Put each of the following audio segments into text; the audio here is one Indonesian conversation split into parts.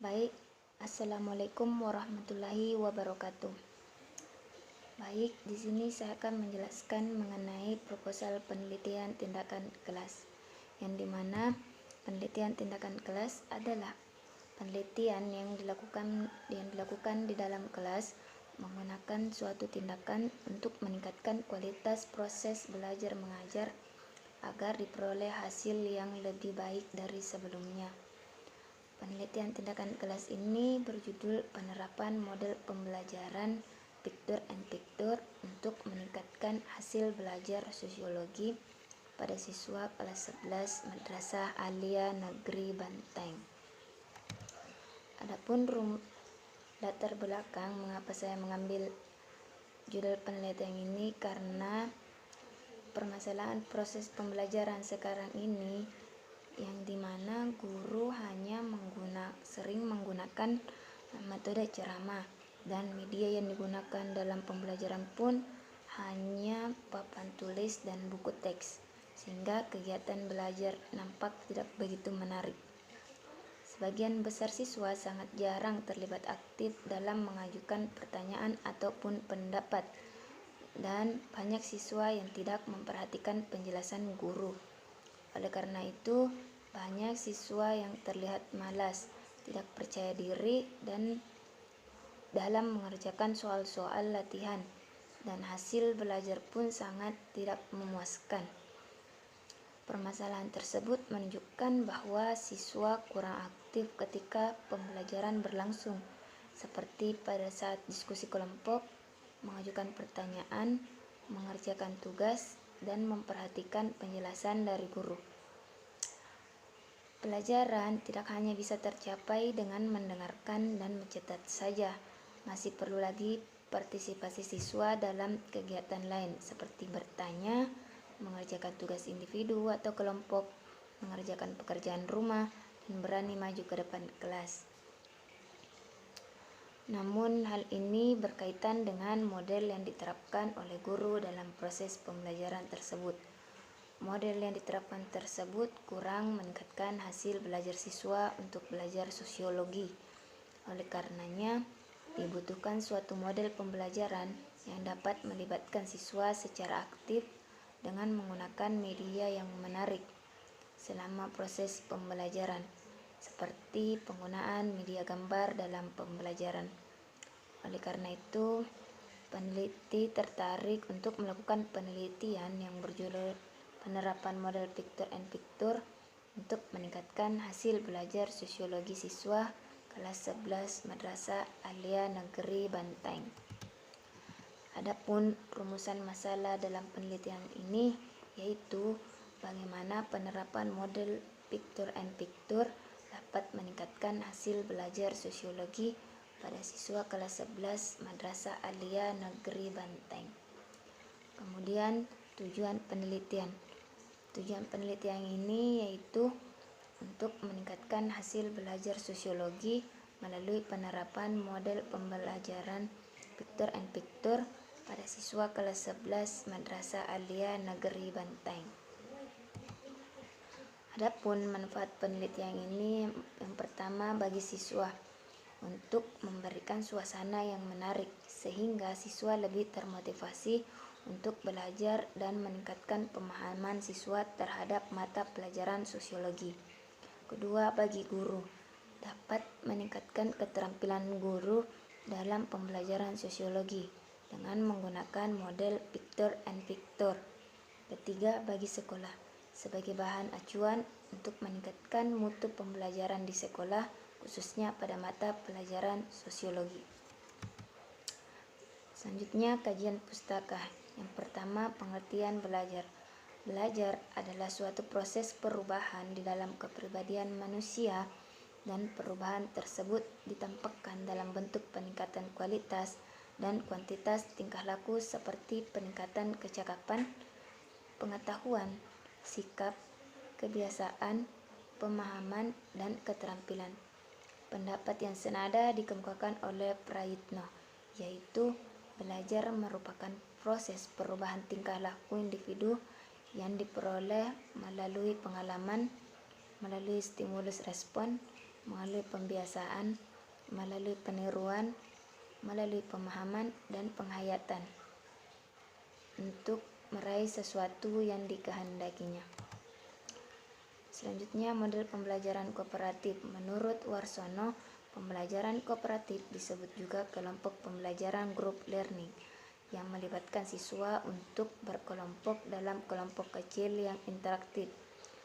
Baik, Assalamualaikum warahmatullahi wabarakatuh. Baik, di sini saya akan menjelaskan mengenai proposal penelitian tindakan kelas, yang dimana penelitian tindakan kelas adalah penelitian yang dilakukan di dalam kelas menggunakan suatu tindakan untuk meningkatkan kualitas proses belajar mengajar agar diperoleh hasil yang lebih baik dari sebelumnya. Penelitian tindakan kelas ini berjudul penerapan model pembelajaran Picture and Picture untuk meningkatkan hasil belajar sosiologi pada siswa kelas 11 Madrasah Alia Negeri Bantaeng. Adapun latar belakang mengapa saya mengambil judul penelitian ini, karena permasalahan proses pembelajaran sekarang ini yang dimana guru hanya sering menggunakan metode ceramah, dan media yang digunakan dalam pembelajaran pun hanya papan tulis dan buku teks, sehingga kegiatan belajar nampak tidak begitu menarik. Sebagian besar siswa sangat jarang terlibat aktif dalam mengajukan pertanyaan ataupun pendapat, dan banyak siswa yang tidak memperhatikan penjelasan guru. Oleh karena itu, banyak siswa yang terlihat malas, tidak percaya diri, dan dalam mengerjakan soal-soal latihan, dan hasil belajar pun sangat tidak memuaskan. Permasalahan tersebut menunjukkan bahwa siswa kurang aktif ketika pembelajaran berlangsung, seperti pada saat diskusi kelompok, mengajukan pertanyaan, mengerjakan tugas, dan memperhatikan penjelasan dari guru. Pelajaran tidak hanya bisa tercapai dengan mendengarkan dan mencatat saja, masih perlu lagi partisipasi siswa dalam kegiatan lain seperti bertanya, mengerjakan tugas individu atau kelompok, mengerjakan pekerjaan rumah, dan berani maju ke depan kelas. Namun hal ini berkaitan dengan model yang diterapkan oleh guru dalam proses pembelajaran tersebut. Model yang diterapkan tersebut kurang meningkatkan hasil belajar siswa untuk belajar sosiologi. Oleh karenanya, dibutuhkan suatu model pembelajaran yang dapat melibatkan siswa secara aktif dengan menggunakan media yang menarik selama proses pembelajaran, seperti penggunaan media gambar dalam pembelajaran. Oleh karena itu, peneliti tertarik untuk melakukan penelitian yang berjudul penerapan model Picture and Picture untuk meningkatkan hasil belajar sosiologi siswa kelas 11 Madrasah Alia Negeri Bantaeng. Adapun rumusan masalah dalam penelitian ini yaitu bagaimana penerapan model Picture and Picture dapat meningkatkan hasil belajar sosiologi pada siswa kelas 11 Madrasah Alia Negeri Bantaeng. Kemudian tujuan penelitian. Tujuan penelitian ini yaitu untuk meningkatkan hasil belajar sosiologi melalui penerapan model pembelajaran Picture and Picture pada siswa kelas 11 Madrasah Alia Negeri Bantaeng. Adapun manfaat penelitian ini, yang pertama bagi siswa, untuk memberikan suasana yang menarik sehingga siswa lebih termotivasi untuk belajar dan meningkatkan pemahaman siswa terhadap mata pelajaran sosiologi. Kedua, bagi guru, dapat meningkatkan keterampilan guru dalam pembelajaran sosiologi dengan menggunakan model Picture and Picture. Ketiga, bagi sekolah, sebagai bahan acuan untuk meningkatkan mutu pembelajaran di sekolah, khususnya pada mata pelajaran sosiologi. Selanjutnya, kajian pustaka. Yang pertama, pengertian belajar. Belajar adalah suatu proses perubahan di dalam kepribadian manusia, dan perubahan tersebut ditampakkan dalam bentuk peningkatan kualitas dan kuantitas tingkah laku seperti peningkatan kecakapan, pengetahuan, sikap, kebiasaan, pemahaman, dan keterampilan. Pendapat yang senada dikemukakan oleh Prayitno, yaitu belajar merupakan proses perubahan tingkah laku individu yang diperoleh melalui pengalaman, melalui stimulus respon, melalui pembiasaan, melalui peniruan, melalui pemahaman dan penghayatan untuk meraih sesuatu yang dikehendakinya. Selanjutnya, model pembelajaran kooperatif. Menurut Warsono, pembelajaran kooperatif disebut juga kelompok pembelajaran group learning yang melibatkan siswa untuk berkelompok dalam kelompok kecil yang interaktif.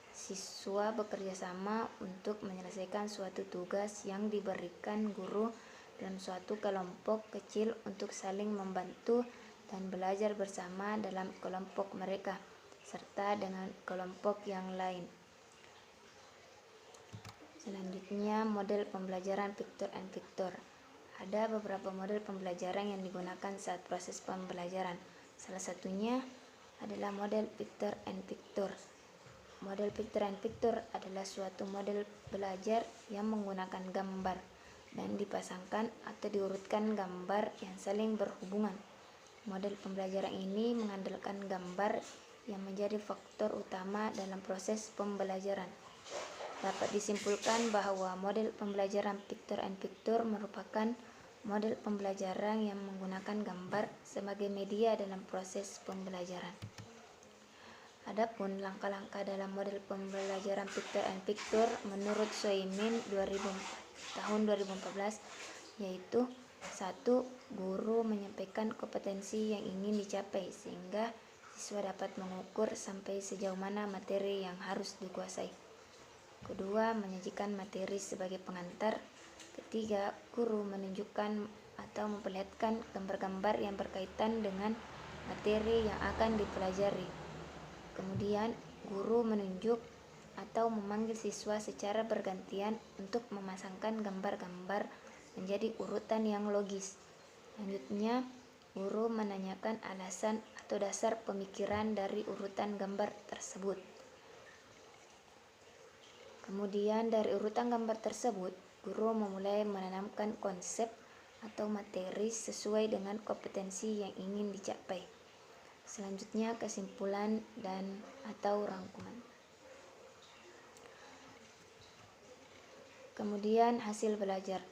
Siswa bekerja sama untuk menyelesaikan suatu tugas yang diberikan guru dalam suatu kelompok kecil untuk saling membantu dan belajar bersama dalam kelompok mereka serta dengan kelompok yang lain. Selanjutnya, model pembelajaran picture and picture. Ada beberapa model pembelajaran yang digunakan saat proses pembelajaran. Salah satunya adalah model picture and picture. Model picture and picture adalah suatu model belajar yang menggunakan gambar dan dipasangkan atau diurutkan gambar yang saling berhubungan. Model pembelajaran ini mengandalkan gambar yang menjadi faktor utama dalam proses pembelajaran. Dapat disimpulkan bahwa model pembelajaran picture and picture merupakan model pembelajaran yang menggunakan gambar sebagai media dalam proses pembelajaran. Adapun langkah-langkah dalam model pembelajaran picture and picture menurut Soimin tahun 2014 yaitu 1. Guru menyampaikan kompetensi yang ingin dicapai sehingga siswa dapat mengukur sampai sejauh mana materi yang harus dikuasai. 2. Menyajikan materi sebagai pengantar. 3. Guru menunjukkan atau memperlihatkan gambar-gambar yang berkaitan dengan materi yang akan dipelajari. Kemudian, guru menunjuk atau memanggil siswa secara bergantian untuk memasangkan gambar-gambar menjadi urutan yang logis. Selanjutnya, guru menanyakan alasan atau dasar pemikiran dari urutan gambar tersebut. Kemudian, dari urutan gambar tersebut, guru memulai menanamkan konsep atau materi sesuai dengan kompetensi yang ingin dicapai. Selanjutnya, kesimpulan dan atau rangkuman. Kemudian, hasil belajar.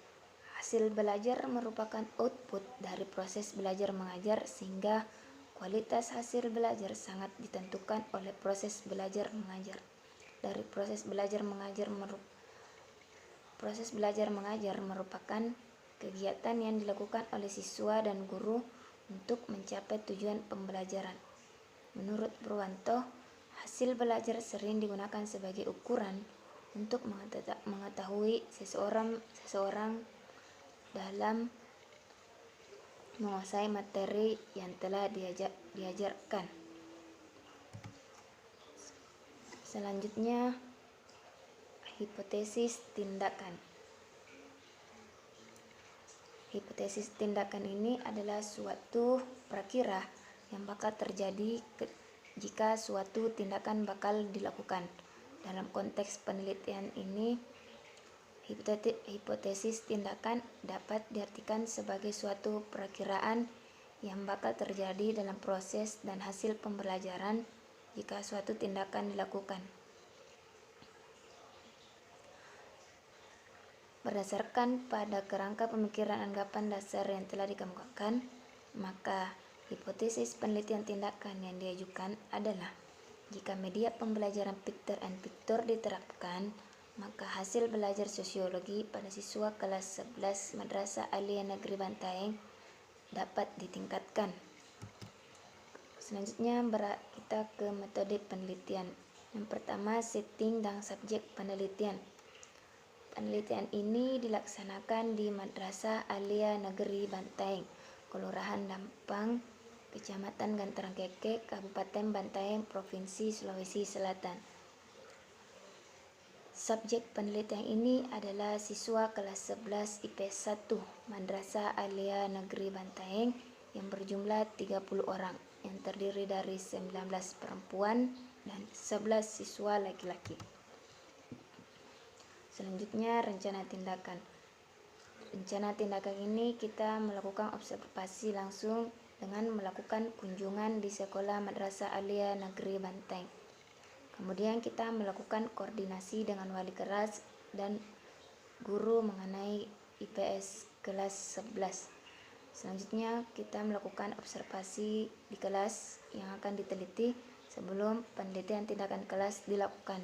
Hasil belajar merupakan output dari proses belajar mengajar sehingga kualitas hasil belajar sangat ditentukan oleh proses belajar mengajar. Dari proses belajar mengajar merupakan kegiatan yang dilakukan oleh siswa dan guru untuk mencapai tujuan pembelajaran. Menurut Purwanto, hasil belajar sering digunakan sebagai ukuran untuk mengetahui seseorang dalam menguasai materi yang telah diajarkan. Selanjutnya, hipotesis tindakan. Hipotesis tindakan ini adalah suatu prakira yang bakal terjadi jika suatu tindakan bakal dilakukan. Dalam konteks penelitian ini, hipotesis tindakan dapat diartikan sebagai suatu perakiraan yang bakal terjadi dalam proses dan hasil pembelajaran jika suatu tindakan dilakukan. Berdasarkan pada kerangka pemikiran anggapan dasar yang telah dikemukakan, maka hipotesis penelitian tindakan yang diajukan adalah jika media pembelajaran picture and picture diterapkan, maka hasil belajar sosiologi pada siswa kelas 11 Madrasah Aliyah Negeri Bantaeng dapat ditingkatkan. Selanjutnya kita ke metode penelitian. Yang pertama, setting dan subjek penelitian. Penelitian ini dilaksanakan di Madrasah Aliyah Negeri Bantaeng, Kelurahan Dampang, Kecamatan Gantarangkeke, Kabupaten Bantaeng, Provinsi Sulawesi Selatan. Subjek penelitian ini adalah siswa kelas 11 IPS 1 Madrasah Aliyah Negeri Bantaeng yang berjumlah 30 orang, yang terdiri dari 19 perempuan dan 11 siswa laki-laki. Selanjutnya, rencana tindakan. Rencana tindakan ini kita melakukan observasi langsung dengan melakukan kunjungan di sekolah Madrasah Aliyah Negeri Bantaeng. Kemudian kita melakukan koordinasi dengan wali kelas dan guru mengenai IPS kelas 11. Selanjutnya kita melakukan observasi di kelas yang akan diteliti sebelum penelitian tindakan kelas dilakukan.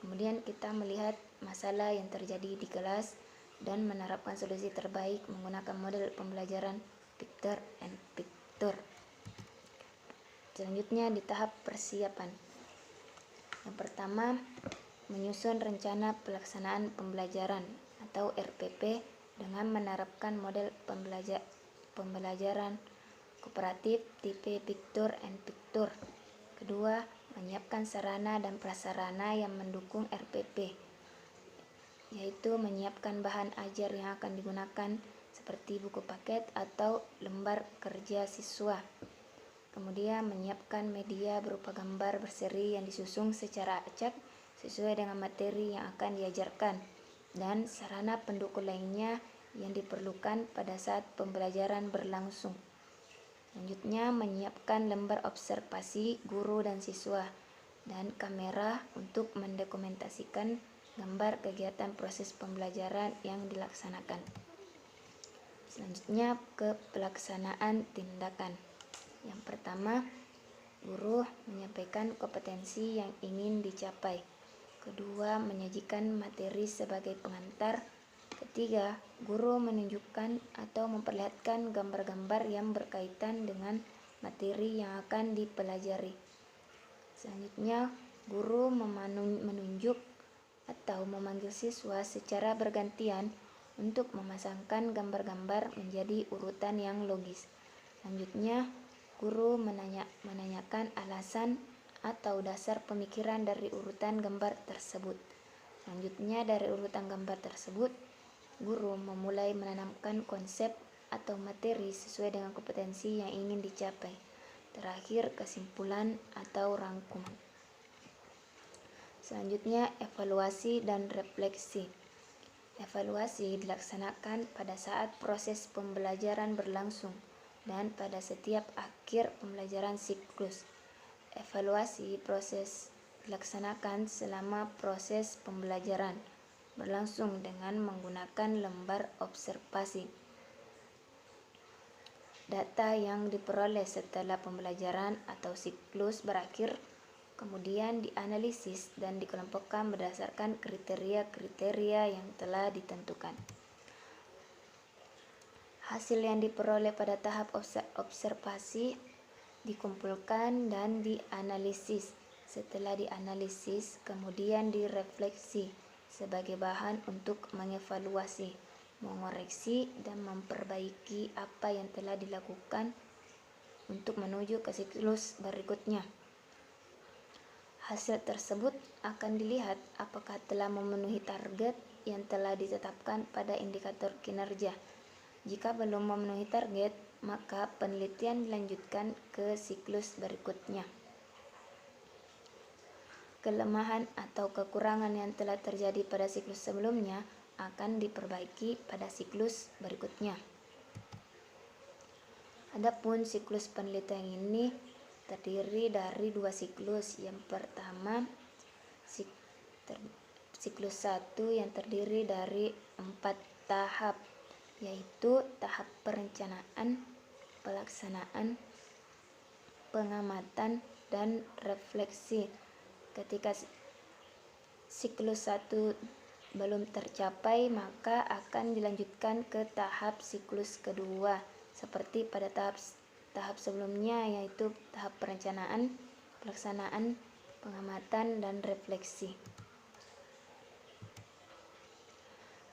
Kemudian kita melihat masalah yang terjadi di kelas dan menerapkan solusi terbaik menggunakan model pembelajaran picture and picture. Selanjutnya di tahap persiapan. Yang pertama, menyusun rencana pelaksanaan pembelajaran atau RPP dengan menerapkan model pembelajaran kooperatif tipe picture and picture. Kedua, menyiapkan sarana dan prasarana yang mendukung RPP, yaitu menyiapkan bahan ajar yang akan digunakan seperti buku paket atau lembar kerja siswa. Kemudian menyiapkan media berupa gambar berseri yang disusun secara acak sesuai dengan materi yang akan diajarkan dan sarana pendukung lainnya yang diperlukan pada saat pembelajaran berlangsung. Selanjutnya menyiapkan lembar observasi guru dan siswa dan kamera untuk mendokumentasikan gambar kegiatan proses pembelajaran yang dilaksanakan. Selanjutnya ke pelaksanaan tindakan. Yang pertama, guru menyampaikan kompetensi yang ingin dicapai. Kedua, menyajikan materi sebagai pengantar. Ketiga, guru menunjukkan atau memperlihatkan gambar-gambar yang berkaitan dengan materi yang akan dipelajari. Selanjutnya, guru menunjuk atau memanggil siswa secara bergantian untuk memasangkan gambar-gambar menjadi urutan yang logis. Selanjutnya, guru menanyakan alasan atau dasar pemikiran dari urutan gambar tersebut. Selanjutnya, dari urutan gambar tersebut, guru memulai menanamkan konsep atau materi sesuai dengan kompetensi yang ingin dicapai. Terakhir, kesimpulan atau rangkuman. Selanjutnya, evaluasi dan refleksi. Evaluasi dilaksanakan pada saat proses pembelajaran berlangsung dan pada setiap akhir pembelajaran siklus. Evaluasi proses dilaksanakan selama proses pembelajaran berlangsung dengan menggunakan lembar observasi. Data yang diperoleh setelah pembelajaran atau siklus berakhir kemudian dianalisis dan dikelompokkan berdasarkan kriteria-kriteria yang telah ditentukan. Hasil yang diperoleh pada tahap observasi dikumpulkan dan dianalisis. Setelah dianalisis, kemudian direfleksi sebagai bahan untuk mengevaluasi, mengoreksi, dan memperbaiki apa yang telah dilakukan untuk menuju ke siklus berikutnya. Hasil tersebut akan dilihat apakah telah memenuhi target yang telah ditetapkan pada indikator kinerja. Jika belum memenuhi target, maka penelitian dilanjutkan ke siklus berikutnya. Kelemahan atau kekurangan yang telah terjadi pada siklus sebelumnya akan diperbaiki pada siklus berikutnya. Adapun siklus penelitian ini terdiri dari 2 siklus. Yang pertama, siklus 1 yang terdiri dari 4 tahap, yaitu tahap perencanaan, pelaksanaan, pengamatan, dan refleksi. Ketika siklus 1 belum tercapai, maka akan dilanjutkan ke tahap siklus kedua seperti pada tahap sebelumnya, yaitu tahap perencanaan, pelaksanaan, pengamatan, dan refleksi.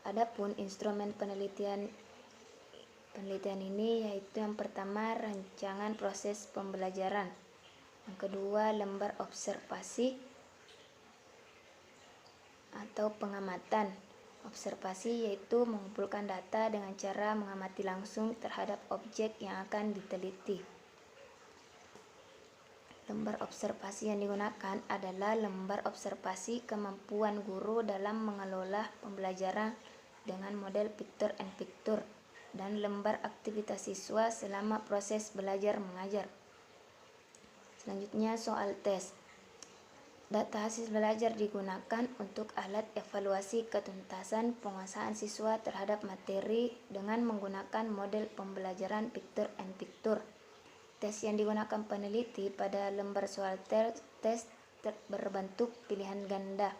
Adapun instrumen penelitian ini yaitu yang pertama rancangan proses pembelajaran, yang kedua lembar observasi atau pengamatan. Observasi yaitu mengumpulkan data dengan cara mengamati langsung terhadap objek yang akan diteliti. Lembar observasi yang digunakan adalah lembar observasi kemampuan guru dalam mengelola pembelajaran dengan model picture and picture dan lembar aktivitas siswa selama proses belajar mengajar. Selanjutnya soal tes. Data hasil belajar digunakan untuk alat evaluasi ketuntasan penguasaan siswa terhadap materi dengan menggunakan model pembelajaran picture and picture. Tes yang digunakan peneliti pada lembar soal tes berbentuk pilihan ganda.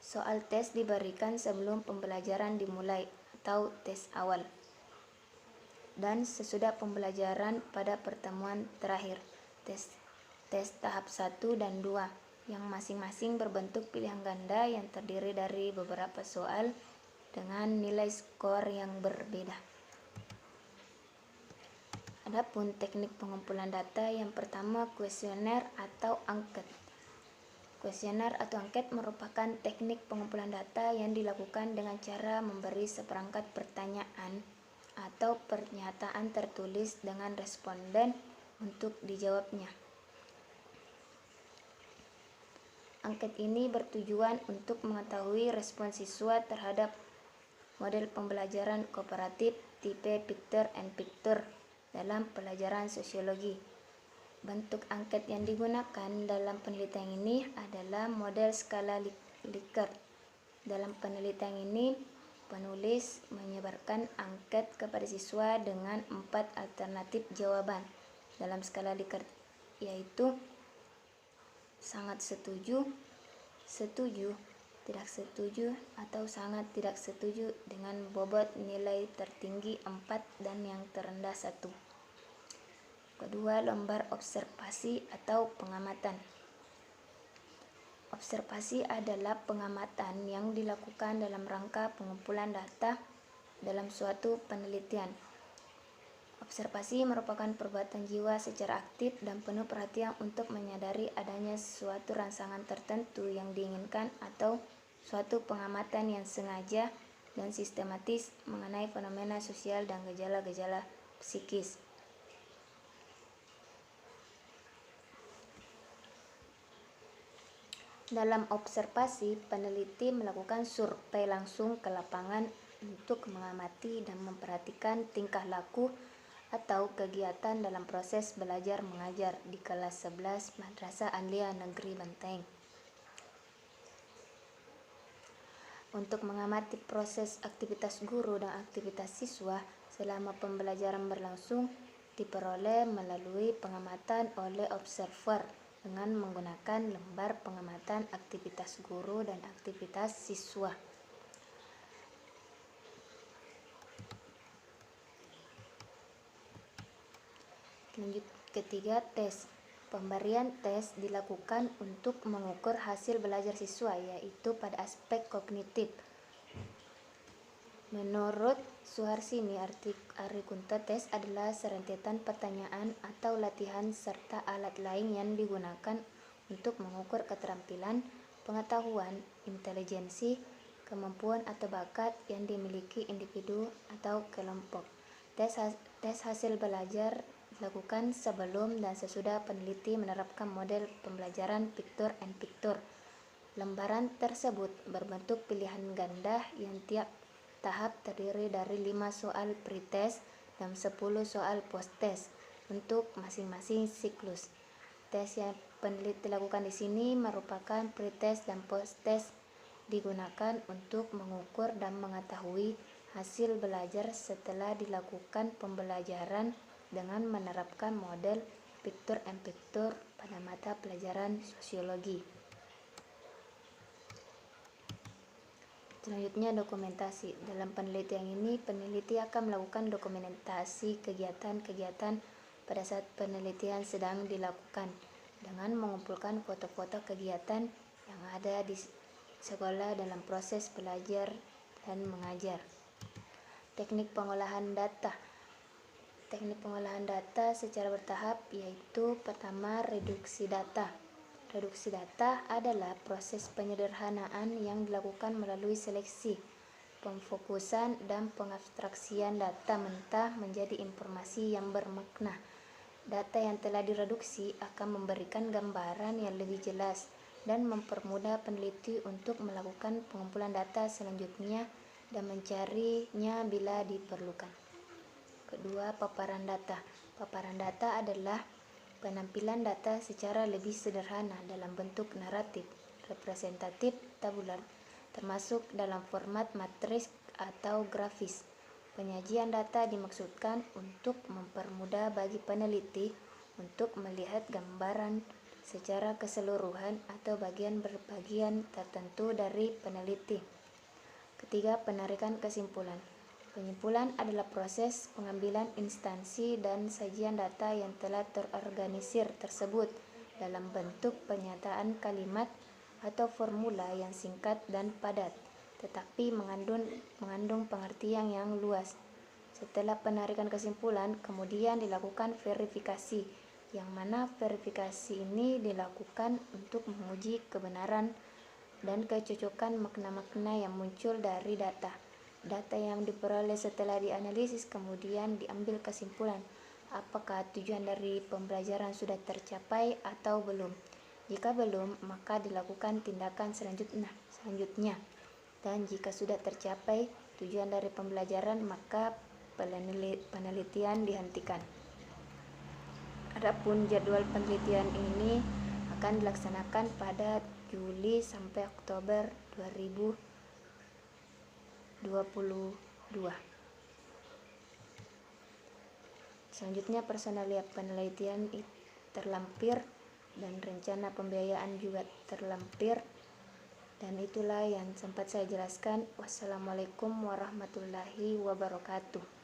Soal tes diberikan sebelum pembelajaran dimulai atau tes awal, dan sesudah pembelajaran pada pertemuan terakhir, tes tahap 1 dan 2, yang masing-masing berbentuk pilihan ganda yang terdiri dari beberapa soal dengan nilai skor yang berbeda. Adapun teknik pengumpulan data, yang pertama kuesioner atau angket. Kuesioner atau angket merupakan teknik pengumpulan data yang dilakukan dengan cara memberi seperangkat pertanyaan atau pernyataan tertulis dengan responden untuk dijawabnya. Angket ini bertujuan untuk mengetahui respon siswa terhadap model pembelajaran kooperatif tipe picture and picture dalam pelajaran sosiologi. Bentuk angket yang digunakan dalam penelitian ini adalah model skala Likert. Dalam penelitian ini, penulis menyebarkan angket kepada siswa dengan 4 alternatif jawaban dalam skala Likert, yaitu sangat setuju, setuju, tidak setuju, atau sangat tidak setuju dengan bobot nilai tertinggi 4 dan yang terendah 1. Kedua, lembar observasi atau pengamatan. Observasi adalah pengamatan yang dilakukan dalam rangka pengumpulan data dalam suatu penelitian. Observasi merupakan perbuatan jiwa secara aktif dan penuh perhatian untuk menyadari adanya suatu rangsangan tertentu yang diinginkan atau suatu pengamatan yang sengaja dan sistematis mengenai fenomena sosial dan gejala-gejala psikis. Dalam observasi, peneliti melakukan survei langsung ke lapangan untuk mengamati dan memperhatikan tingkah laku atau kegiatan dalam proses belajar mengajar di kelas 11 Madrasah Aliyah Negeri Bantaeng. Untuk mengamati proses aktivitas guru dan aktivitas siswa selama pembelajaran berlangsung diperoleh melalui pengamatan oleh observer dengan menggunakan lembar pengamatan aktivitas guru dan aktivitas siswa. Ketiga, tes. Pemberian tes dilakukan untuk mengukur hasil belajar siswa, yaitu pada aspek kognitif. Menurut Suharsini Arikunto, tes adalah serentetan pertanyaan atau latihan serta alat lain yang digunakan untuk mengukur keterampilan, pengetahuan, intelijensi, kemampuan atau bakat yang dimiliki individu atau kelompok. Tes hasil belajar dilakukan sebelum dan sesudah peneliti menerapkan model pembelajaran picture and picture. Lembaran tersebut berbentuk pilihan ganda yang tiap tahap terdiri dari 5 soal pre-test dan 10 soal post-test untuk masing-masing siklus. Tes yang peneliti lakukan di sini merupakan pre-test dan post-test, digunakan untuk mengukur dan mengetahui hasil belajar setelah dilakukan pembelajaran dengan menerapkan model picture and picture pada mata pelajaran sosiologi. Selanjutnya, dokumentasi. Dalam penelitian ini, peneliti akan melakukan dokumentasi kegiatan-kegiatan pada saat penelitian sedang dilakukan dengan mengumpulkan foto-foto kegiatan yang ada di sekolah dalam proses belajar dan mengajar. Teknik pengolahan data. Teknik pengolahan data secara bertahap, yaitu pertama, reduksi data. Reduksi data adalah proses penyederhanaan yang dilakukan melalui seleksi, pemfokusan, dan pengabstraksian data mentah menjadi informasi yang bermakna. Data yang telah direduksi akan memberikan gambaran yang lebih jelas dan mempermudah peneliti untuk melakukan pengumpulan data selanjutnya dan mencarinya bila diperlukan. Kedua, paparan data. Paparan data adalah penampilan data secara lebih sederhana dalam bentuk naratif, representatif, tabular, termasuk dalam format matris atau grafis. Penyajian data dimaksudkan untuk mempermudah bagi peneliti untuk melihat gambaran secara keseluruhan atau bagian berbagian tertentu dari peneliti. Ketiga, penarikan kesimpulan. Penyimpulan adalah proses pengambilan instansi dan sajian data yang telah terorganisir tersebut dalam bentuk pernyataan kalimat atau formula yang singkat dan padat, tetapi mengandung pengertian yang luas. Setelah penarikan kesimpulan, kemudian dilakukan verifikasi, yang mana verifikasi ini dilakukan untuk menguji kebenaran dan kecocokan makna-makna yang muncul dari data. Data yang diperoleh setelah dianalisis kemudian diambil kesimpulan apakah tujuan dari pembelajaran sudah tercapai atau belum. Jika belum, maka dilakukan tindakan selanjutnya. Dan jika sudah tercapai tujuan dari pembelajaran, maka penelitian dihentikan. Adapun jadwal penelitian ini akan dilaksanakan pada Juli sampai Oktober 2022. Selanjutnya, personalia penelitian terlampir dan rencana pembiayaan juga terlampir. Dan itulah yang sempat saya jelaskan. Wassalamualaikum warahmatullahi wabarakatuh.